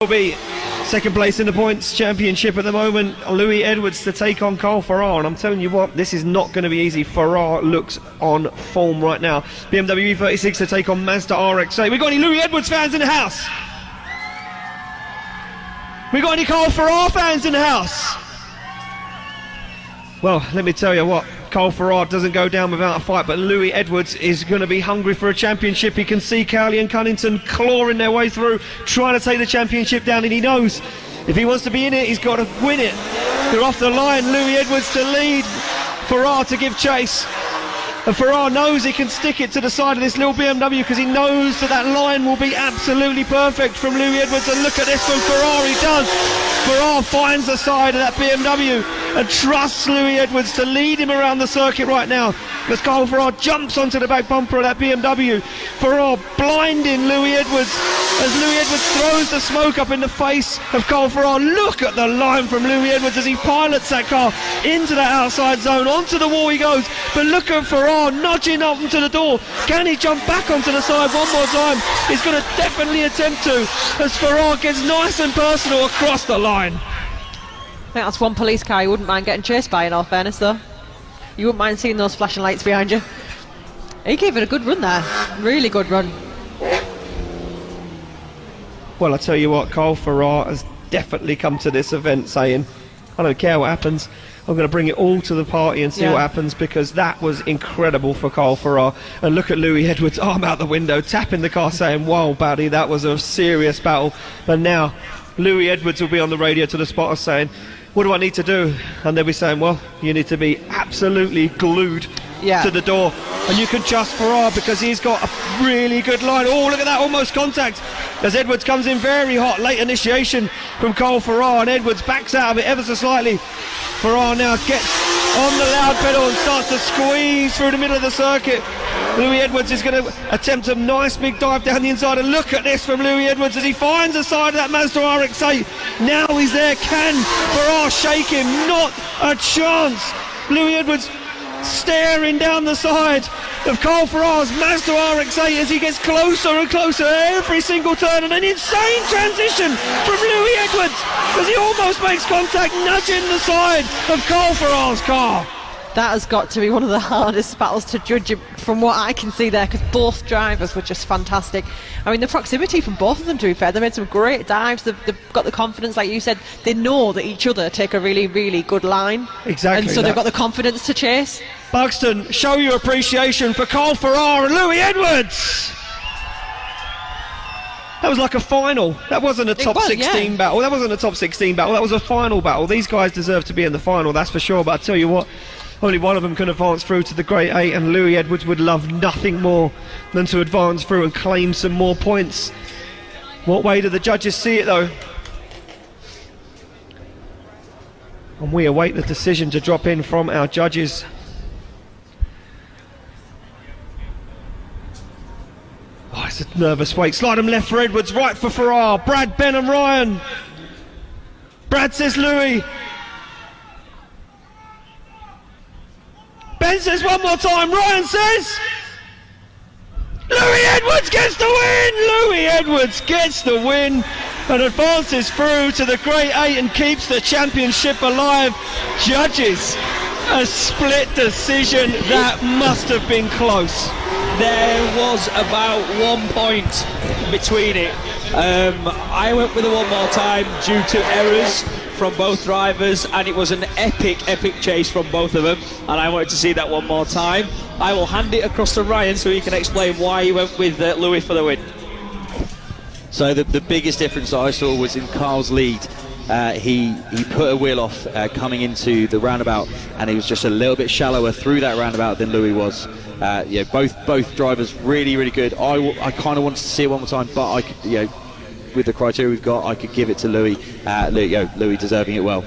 Will be second place in the points championship at the moment. Louis Edwards to take on Carl Farrar, and I'm telling you what, this is not going to be easy. Farrar looks on form right now. BMW E36 to take on Mazda RX-8. We got any Louis Edwards fans in the house? We got any Carl Farrar fans in the house? Well, let me tell you what, Carl Farrar doesn't go down without a fight, but Louis Edwards is going to be hungry for a championship. He can see Cowley and Cunnington clawing their way through, trying to take the championship down, and he knows if he wants to be in it, he's got to win it. They're off the line, Louis Edwards to lead, Farrar to give chase. And Farrar knows he can stick it to the side of this little BMW because he knows that that line will be absolutely perfect from Louis Edwards. And look at this from Farrar, he does. Farrar finds the side of that BMW and trusts Louis Edwards to lead him around the circuit right now. As Carl Farrar jumps onto the back bumper of that BMW. Farrar blinding Louis Edwards as Louis Edwards throws the smoke up in the face of Carl Farrar. Look at the line from Louis Edwards as he pilots that car into that outside zone. Onto the wall he goes, but look at Farrar nudging up into the door. Can he jump back onto the side one more time? He's going to definitely attempt to, as Farrar gets nice and personal across the line. I think that's one police car you wouldn't mind getting chased by, in all fairness, though. You wouldn't mind seeing those flashing lights behind you. He gave it a good run there. Really good run. Well, I tell you what, Carl Farrar has definitely come to this event saying, I don't care what happens, I'm going to bring it all to the party and see what happens, because that was incredible for Carl Farrar. And look at Louis Edwards, arm out the window, tapping the car, saying, "Wow, buddy, that was a serious battle." But now Louis Edwards will be on the radio to the spotters saying, "What do I need to do?" And they'll be saying, "Well, you need to be absolutely glued to the door." And you can trust Farrar because he's got a really good line. Oh, look at that, almost contact. As Edwards comes in very hot, late initiation from Carl Farrar, and Edwards backs out of it ever so slightly. Farrar now gets on the loud pedal and starts to squeeze through the middle of the circuit. Louis Edwards is going to attempt a nice big dive down the inside, and look at this from Louis Edwards as he finds the side of that Mazda RX-8. Now he's there. Can Farrar shake him? Not a chance. Louis Edwards staring down the side of Carl Farrar's Mazda RX-8 as he gets closer and closer every single turn, and an insane transition from Louis Edwards as he almost makes contact, nudging the side of Carl Farrar's car. That has got to be one of the hardest battles to judge from what I can see there, because both drivers were just fantastic. I mean, the proximity from both of them, to be fair, they made some great dives. They've got the confidence, like you said. They know that each other take a really, really good line. Exactly. And so they've got the confidence to chase. Buxton, show your appreciation for Carl Farrar and Louis Edwards. That was like a final. That wasn't a top 16 battle. That wasn't a top 16 battle. That was a final battle. These guys deserve to be in the final, that's for sure. But I tell you what, only one of them can advance through to the Great 8, and Louis Edwards would love nothing more than to advance through and claim some more points. What way do the judges see it, though? And we await the decision to drop in from our judges. Oh, it's a nervous wait. Slide him left for Edwards, right for Farrar. Brad, Ben and Ryan. Brad says Louis. Ben says one more time. Ryan says Louis Edwards gets the win. Louis Edwards gets the win and advances through to the Great 8 and keeps the championship alive. Judges, a split decision. That must have been close. There was about 1 point between it. I went with it one more time due to errors from both drivers, and it was an epic chase from both of them, and I wanted to see that one more time. I will hand it across to Ryan so he can explain why he went with Louis for the win. So the biggest difference I saw was in Carl's lead. He put a wheel off coming into the roundabout, and he was just a little bit shallower through that roundabout than Louis was. Both drivers really good. I kind of wanted to see it one more time, but I could, with the criteria we've got, I could give it to Louis. Louis deserving it well.